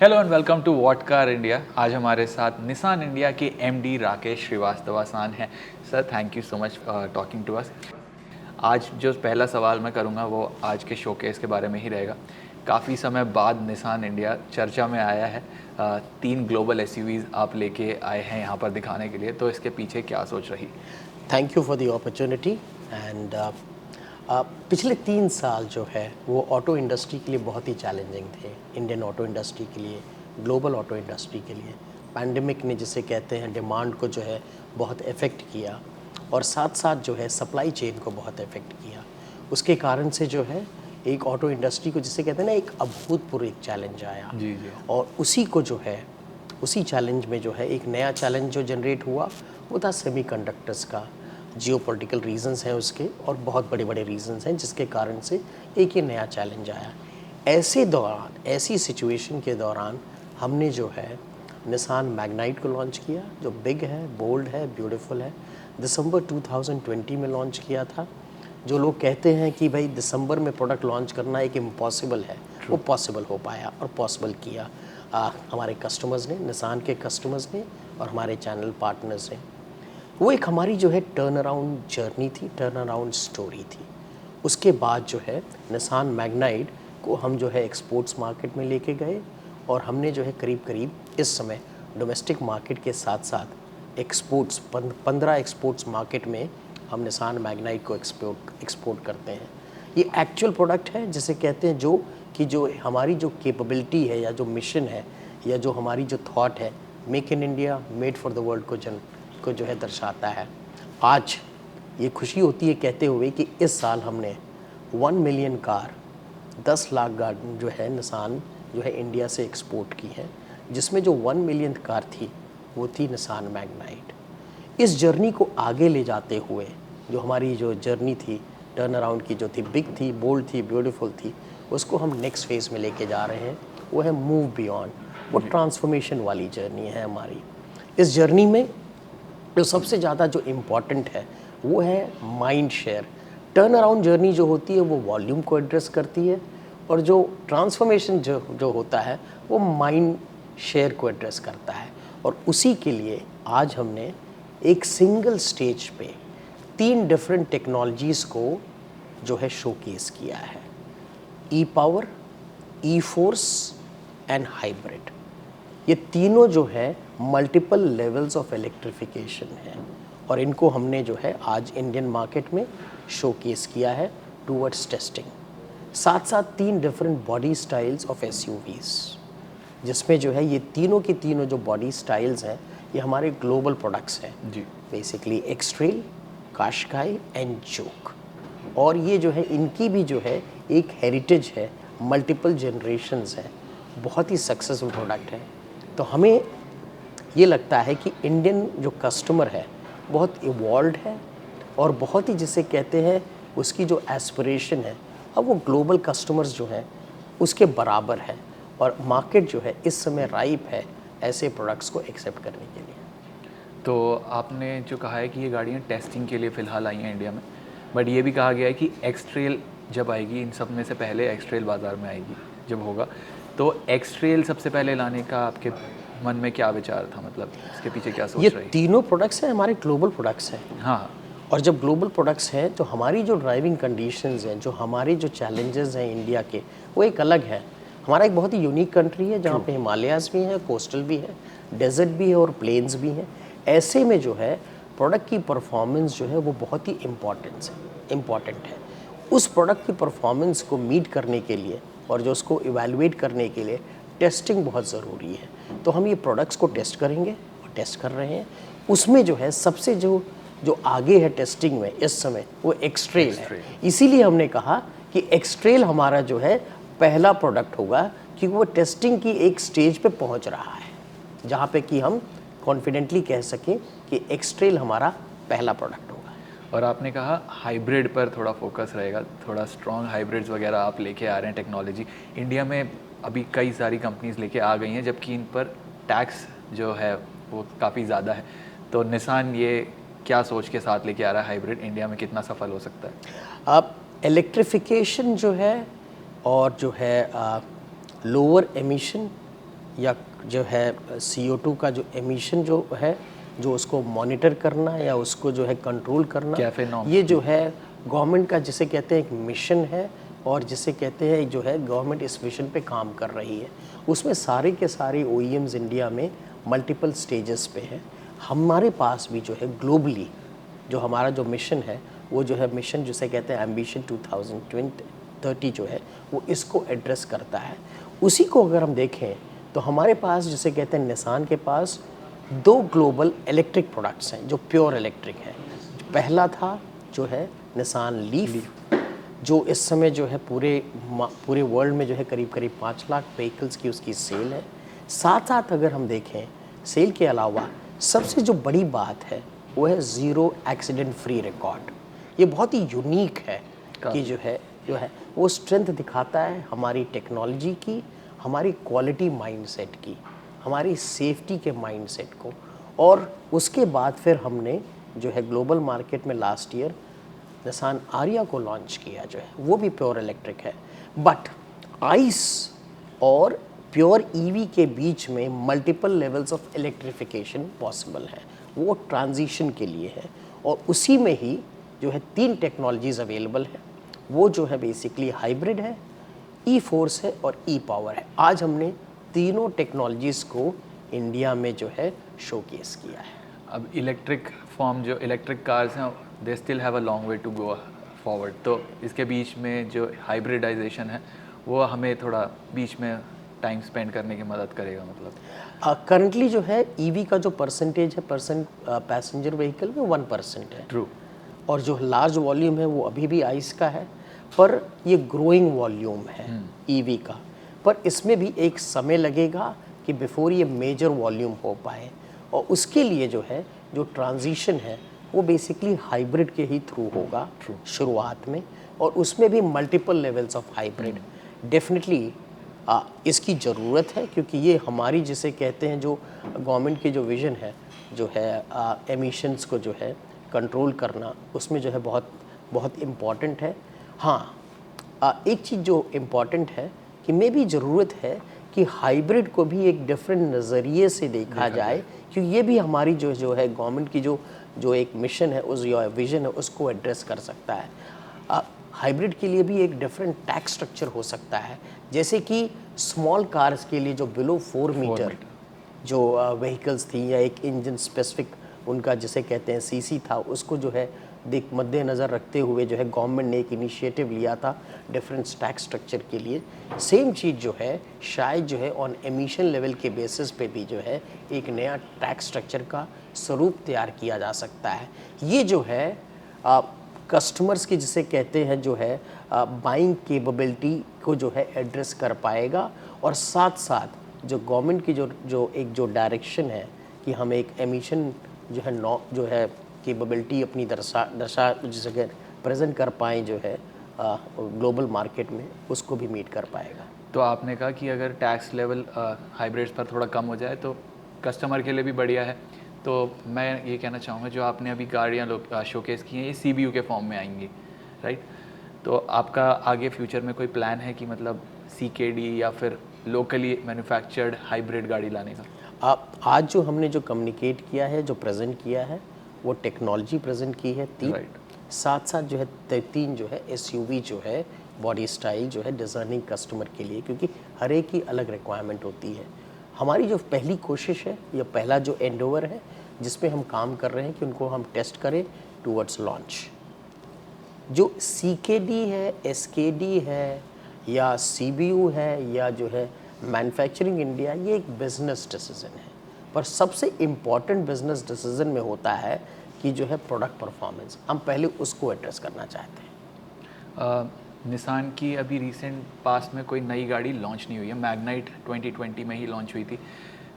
Hello and welcome to what car India. आज हमारे साथ निसान इंडिया के एमडी राकेश श्रीवास्तवासान हैं। Sir, thank you so much talking to us. आज जो पहला सवाल मैं करूंगा वो आज के शोकेस के बारे में ही रहेगा। काफ़ी समय बाद निसान इंडिया चर्चा में आया है। 3 ग्लोबल एसयूवीज़ आप लेके आए हैं यहाँ पर दिखाने के लिए, तो इसके पीछे क्या सोच रही? Thank you for the opportunity and पिछले 3 साल जो है वो ऑटो इंडस्ट्री के लिए बहुत ही चैलेंजिंग थे। इंडियन ऑटो इंडस्ट्री के लिए, ग्लोबल ऑटो इंडस्ट्री के लिए पैंडेमिक ने जिसे कहते हैं डिमांड को जो है बहुत इफ़ेक्ट किया और साथ साथ जो है सप्लाई चेन को बहुत इफ़ेक्ट किया। उसके कारण से जो है एक ऑटो इंडस्ट्री को जिसे कहते हैं ना एक अभूतपूर्व एक चैलेंज आया। जी जी। और उसी को जो है उसी चैलेंज में जो है एक नया चैलेंज जो जनरेट हुआ वो था सेमीकंडक्टर्स का। जियोपॉलिटिकल रीजंस हैं उसके और बहुत बड़े बड़े रीजंस हैं जिसके कारण से एक ही नया चैलेंज आया। ऐसी सिचुएशन के दौरान हमने जो है निसान मैग्नाइट को लॉन्च किया, जो बिग है, बोल्ड है, ब्यूटीफुल है। दिसंबर 2020 में लॉन्च किया था। जो लोग कहते हैं कि भाई दिसंबर में प्रोडक्ट लॉन्च करना एक इम्पॉसिबल है, वो पॉसिबल हो पाया और पॉसिबल किया हमारे कस्टमर्स ने, निसान के कस्टमर्स ने और हमारे चैनल पार्टनर्स ने। वो एक हमारी जो है टर्न अराउंड जर्नी थी, टर्न अराउंड स्टोरी थी। उसके बाद जो है निसान मैग्नाइट को हम जो है एक्सपोर्ट्स मार्केट में लेके गए और हमने जो है करीब करीब इस समय डोमेस्टिक मार्केट के साथ साथ एक्सपोर्ट्स 15 एक्सपोर्ट्स मार्केट में हम निसान मैग्नाइट को एक्सपोर्ट करते हैं। ये एक्चुअल प्रोडक्ट है जिसे कहते हैं जो हमारी जो कैपेबिलिटी है या जो मिशन है या जो हमारी जो थॉट है, make in India, made for the world को जो है दर्शाता है। आज ये खुशी होती है कहते हुए कि इस साल हमने 1 मिलियन कार, 10 लाख गाड़ी जो है निसान जो है इंडिया से एक्सपोर्ट की है, जिसमें जो 1 मिलियन कार थी वो थी निसान मैग्नाइट। इस जर्नी को आगे ले जाते हुए जो हमारी जो जर्नी थी टर्न अराउंड की, जो थी बिग थी, बोल्ड थी, ब्यूटीफुल थी, उसको हम नेक्स्ट फेज़ में लेके जा रहे हैं। वो है मूव बियॉन्ड। वो ट्रांसफॉर्मेशन वाली जर्नी है हमारी। इस जर्नी में जो सबसे ज़्यादा जो इम्पॉर्टेंट है वो है mind share. Turn around journey जो होती है वो वॉल्यूम को एड्रेस करती है और जो ट्रांसफॉर्मेशन जो होता है वो माइंड शेयर को एड्रेस करता है। और उसी के लिए आज हमने एक सिंगल स्टेज पे 3 डिफरेंट टेक्नोलॉजीज़ को जो है शोकेस किया है। E power, e force and hybrid. ये तीनों जो है मल्टीपल लेवल्स ऑफ इलेक्ट्रिफिकेशन है और इनको हमने जो है आज इंडियन मार्केट में शोकेस किया है टूवर्ड्स टेस्टिंग। साथ साथ 3 different body styles of SUVs, जिसमें जो है ये तीनों की तीनों जो बॉडी स्टाइल्स हैं ये हमारे ग्लोबल प्रोडक्ट्स हैं जी। Basically X Trail, Qashqai and Juke. और ये जो है इनकी भी जो है एक हेरिटेज है, मल्टीपल जनरेशन्स है, बहुत ही सक्सेसफुल प्रोडक्ट है। तो हमें ये लगता है कि इंडियन जो कस्टमर है बहुत इवॉल्व है और बहुत ही जिसे कहते हैं उसकी जो एस्पिरेशन है अब वो ग्लोबल कस्टमर्स जो हैं उसके बराबर है और मार्केट जो है इस समय राइप है ऐसे प्रोडक्ट्स को एक्सेप्ट करने के लिए। तो आपने जो कहा है कि ये गाड़ियाँ टेस्टिंग के लिए फ़िलहाल आई हैं इंडिया में, बट ये भी कहा गया है कि एक्सट्रेल जब आएगी, इन सब में से पहले एक्सट्रेल बाज़ार में आएगी जब होगा, तो एक्सट्रेल सबसे पहले लाने का आपके मन में क्या विचार था? मतलब इसके पीछे क्या ये सोच रही? तीनों प्रोडक्ट्स हैं हमारे ग्लोबल प्रोडक्ट्स हैं हाँ। और जब ग्लोबल प्रोडक्ट्स हैं तो हमारी जो ड्राइविंग कंडीशंस हैं, जो हमारे जो चैलेंजेस हैं इंडिया के, वो एक अलग है। हमारा एक बहुत ही यूनिक कंट्री है जहाँ पे हिमालयाज़ भी हैं, कोस्टल भी है, डेजर्ट भी है और प्लेन्स भी हैं। ऐसे में जो है प्रोडक्ट की परफॉर्मेंस जो है वो बहुत ही इम्पॉर्टेंट है। उस प्रोडक्ट की परफॉर्मेंस को मीट करने के लिए और जो उसको इवैल्यूएट करने के लिए टेस्टिंग बहुत ज़रूरी है। तो हम ये प्रोडक्ट्स को टेस्ट करेंगे और टेस्ट कर रहे हैं। उसमें जो है सबसे जो आगे है टेस्टिंग में इस समय वो एक्सट्रेल है। इसीलिए हमने कहा कि एक्सट्रेल हमारा जो है पहला प्रोडक्ट होगा क्योंकि वो टेस्टिंग की एक स्टेज पे पहुंच रहा है जहाँ पे कि हम कॉन्फिडेंटली कह सकें कि एक्सट्रेल हमारा पहला प्रोडक्ट होगा। और आपने कहा हाइब्रिड पर थोड़ा फोकस रहेगा, थोड़ा स्ट्रॉन्ग हाइब्रिड्स वगैरह आप लेके आ रहे हैं टेक्नोलॉजी। इंडिया में अभी कई सारी कंपनीज लेके आ गई हैं, जबकि इन पर टैक्स जो है वो काफ़ी ज़्यादा है। तो निसान ये क्या सोच के साथ लेके आ रहा है हाइब्रिड, इंडिया में कितना सफल हो सकता है? अब इलेक्ट्रिफिकेशन जो है और जो है लोअर एमिशन या जो है CO2 का जो एमिशन जो है, जो उसको मॉनिटर करना या उसको जो है कंट्रोल करना, कैफे नॉर्म्स ये जो है गवर्नमेंट का जिसे कहते हैं एक मिशन है, और जिसे कहते हैं जो है गवर्नमेंट इस मिशन पे काम कर रही है। उसमें सारे के सारे OEMs इंडिया में मल्टीपल स्टेजेस पे हैं। हमारे पास भी जो है ग्लोबली जो हमारा जो मिशन है, वो जो है मिशन जिसे कहते हैं एम्बिशन 2030 जो है, वो इसको एड्रेस करता है। उसी को अगर हम देखें तो हमारे पास जिसे कहते हैं निसान के पास 2 ग्लोबल इलेक्ट्रिक प्रोडक्ट्स हैं जो प्योर इलेक्ट्रिक हैं। पहला था जो है निसान लीफ, जो इस समय जो है पूरे वर्ल्ड में जो है करीब 5 लाख व्हीकल्स की उसकी सेल है। साथ साथ अगर हम देखें सेल के अलावा सबसे जो बड़ी बात है वो है ज़ीरो एक्सीडेंट फ्री रिकॉर्ड। ये बहुत ही यूनिक है कि जो है वो स्ट्रेंथ दिखाता है हमारी टेक्नोलॉजी की, हमारी क्वालिटी माइंडसेट की, हमारी सेफ्टी के माइंडसेट को। और उसके बाद फिर हमने जो है ग्लोबल मार्केट में लास्ट ईयर निसान आरिया को लॉन्च किया, जो है वो भी प्योर इलेक्ट्रिक है। बट आइस और प्योर ईवी के बीच में multiple levels of electrification possible है, वो ट्रांजिशन के लिए है। और उसी में ही जो है 3 टेक्नोलॉजीज़ अवेलेबल है, वो जो है बेसिकली हाइब्रिड है, E-फोर्स है और E-पावर है। आज हमने तीनों टेक्नोलॉजीज़ को इंडिया में जो है शोकेस किया है। अब इलेक्ट्रिक फॉर्म जो इलेक्ट्रिक कार्स हैं they still have a long way to go forward, तो इसके बीच में जो हाइब्रिडाइजेशन है वो हमें थोड़ा बीच में टाइम स्पेंड करने की मदद करेगा। मतलब करंटली जो है ईवी का जो परसेंटेज है पैसेंजर व्हीकल में 1% है। ट्रू। और जो लार्ज वॉल्यूम है वो अभी भी आइस का है, पर ये ग्रोइंग वॉल्यूम है ईवी का। पर इसमें भी एक समय लगेगा कि बिफोर ये मेजर वॉल्यूम हो पाए, और उसके लिए जो है जो ट्रांजिशन है वो बेसिकली हाइब्रिड के ही थ्रू होगा शुरुआत में, और उसमें भी multiple levels of hybrid. Definitely इसकी ज़रूरत है, क्योंकि ये हमारी जिसे कहते हैं जो गवर्नमेंट की जो विज़न है जो है एमिशंस को जो है कंट्रोल करना, उसमें जो है बहुत बहुत इम्पॉर्टेंट है। हाँ, एक चीज़ जो इम्पॉर्टेंट है कि मे भी ज़रूरत है कि हाइब्रिड को भी एक डिफरेंट नज़रिए से देखा जाए, क्योंकि ये भी हमारी जो है गवर्नमेंट की जो एक मिशन है, उस विज़न है, उसको एड्रेस कर सकता है। हाइब्रिड के लिए भी एक डिफरेंट टैक्स स्ट्रक्चर हो सकता है, जैसे कि स्मॉल कार्स के लिए जो बिलो 4 मीटर जो व्हीकल्स थी, या एक इंजन स्पेसिफिक उनका जिसे कहते हैं सीसी था, उसको जो है मद्देनज़र रखते हुए जो है गवर्नमेंट ने एक इनिशिएटिव लिया था डिफरेंट टैक्स स्ट्रक्चर के लिए। सेम चीज़ जो है शायद जो है ऑन एमिशन लेवल के बेसिस पे भी जो है एक नया टैक्स स्ट्रक्चर का स्वरूप तैयार किया जा सकता है। ये जो है कस्टमर्स की जिसे कहते हैं जो है बाइंग कैपेबिलिटी को जो है एड्रेस कर पाएगा, और साथ साथ जो गवर्नमेंट की जो डायरेक्शन है कि हम एक एमिशन जो है कैपेबिलिटी अपनी दर्शा जिसे प्रेजेंट कर पाएँ जो है ग्लोबल मार्केट में, उसको भी मीट कर पाएगा। तो आपने कहा कि अगर टैक्स लेवल हाइब्रिड्स पर थोड़ा कम हो जाए तो कस्टमर के लिए भी बढ़िया है। तो मैं ये कहना चाहूँगा जो आपने अभी गाड़ियाँ शोकेस की हैं ये CBU के फॉर्म में आएंगी, राइट? तो आपका आगे फ्यूचर में कोई प्लान है कि मतलब CKD या फिर लोकली मैन्युफैक्चर्ड हाइब्रिड गाड़ी लाने का? आज जो हमने जो कम्युनिकेट किया है, जो प्रेजेंट किया है, वो टेक्नोलॉजी प्रेजेंट की है 3, साथ साथ जो है 3 जो है SUV जो है बॉडी स्टाइल जो है डिज़ाइनिंग कस्टमर के लिए, क्योंकि हर एक की अलग रिक्वायरमेंट होती है। हमारी जो पहली कोशिश है या पहला जो एंडोवर है जिसमें हम काम कर रहे हैं कि उनको हम टेस्ट करें टूवर्ड्स लॉन्च। जो CKD है, SKD है या CBU है या जो है मैन्युफैक्चरिंग इंडिया, ये एक बिजनेस डिसीजन है, पर सबसे इम्पॉर्टेंट बिजनेस डिसीजन में होता है कि जो है प्रोडक्ट परफॉर्मेंस, हम पहले उसको एड्रेस करना चाहते हैं। निसान की अभी रिसेंट पास्ट में कोई नई गाड़ी लॉन्च नहीं हुई है, मैग्नाइट 2020 में ही लॉन्च हुई थी।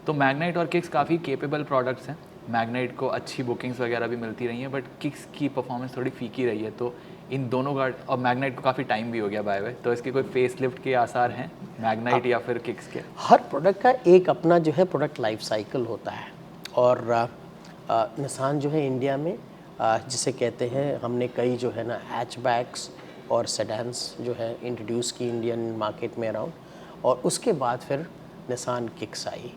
तो मैग्नाइट और किक्स काफ़ी केपेबल प्रोडक्ट्स हैं, मैग्नाइट को अच्छी बुकिंग्स वगैरह भी मिलती रही हैं, बट किक्स की परफॉर्मेंस थोड़ी फीकी रही है। तो इन दोनों गाड़ी, और मैग्नाइट को काफ़ी टाइम भी हो गया बाय वे, तो इसके कोई फेस लिफ्ट के आसार हैं मैग्नाइट या फिर किक्स के? हर प्रोडक्ट का एक अपना जो है प्रोडक्ट लाइफ साइकिल होता है, और निसान जो है इंडिया में जिसे कहते हैं हमने कई जो है ना हैचबैक्स और सेडान्स जो है इंट्रोड्यूस की इंडियन मार्केट में अराउंड, और उसके बाद फिर निसान किक्स आई,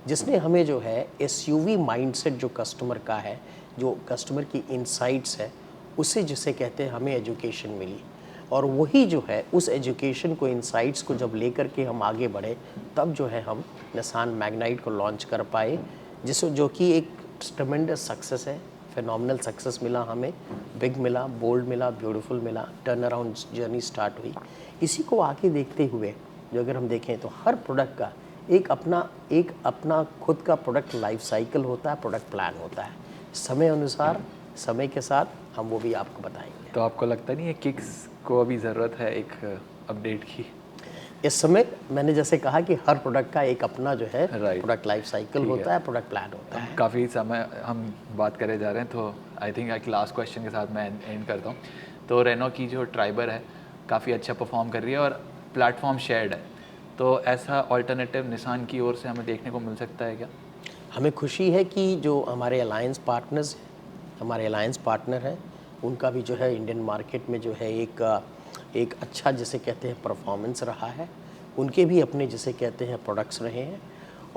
जिसने हमें जो है एसयूवी माइंडसेट जो कस्टमर का है, जो कस्टमर की इनसाइट्स है, उसे जिसे कहते हैं हमें एजुकेशन मिली। और वही जो है उस एजुकेशन को, इनसाइट्स को जब लेकर के हम आगे बढ़े, तब जो है हम निसान मैग्नाइट को लॉन्च कर पाए, जो कि एक ट्रेमेंडस सक्सेस है। फिनोमिनल सक्सेस मिला हमें, बिग मिला, बोल्ड मिला, ब्यूटीफुल मिला, टर्न अराउंड जर्नी स्टार्ट हुई। इसी को आगे देखते हुए जो अगर हम देखें तो हर प्रोडक्ट का एक अपना खुद का प्रोडक्ट लाइफ साइकिल होता है, प्रोडक्ट प्लान होता है। समय अनुसार, समय के साथ हम वो भी आपको बताएंगे। तो आपको लगता नहीं है किक्स को अभी ज़रूरत है एक अपडेट की? इस समय मैंने जैसे कहा कि हर प्रोडक्ट का एक अपना जो है Right. प्रोडक्ट लाइफ साइकिल होता है, प्रोडक्ट प्लान होता है। काफ़ी समय हम बात करे जा रहे हैं, तो आई थिंक एक लास्ट क्वेश्चन के साथ मैं एंड करता हूँ। तो रेनो की जो ट्राइबर है काफ़ी अच्छा परफॉर्म कर रही है और प्लेटफॉर्म शेयर्ड है, तो ऐसा ऑल्टरनेटिव निसान की ओर से हमें देखने को मिल सकता है क्या? हमें खुशी है कि जो हमारे अलायंस पार्टनर्स, हमारे अलायंस पार्टनर हैं, उनका भी जो है इंडियन मार्केट में जो है एक अच्छा जिसे कहते हैं परफॉर्मेंस रहा है। उनके भी अपने जिसे कहते हैं प्रोडक्ट्स रहे हैं,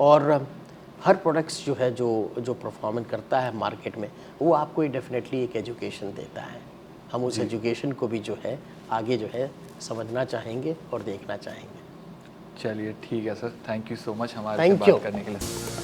और हर प्रोडक्ट्स जो है जो परफॉर्मेंस करता है मार्केट में, वो आपको डेफिनेटली एक एजुकेशन देता है। हम उस एजुकेशन को भी जो है आगे जो है समझना चाहेंगे और देखना चाहेंगे। चलिए ठीक है sir, thank you so much हमारे से Thank you. बात करने के लिए।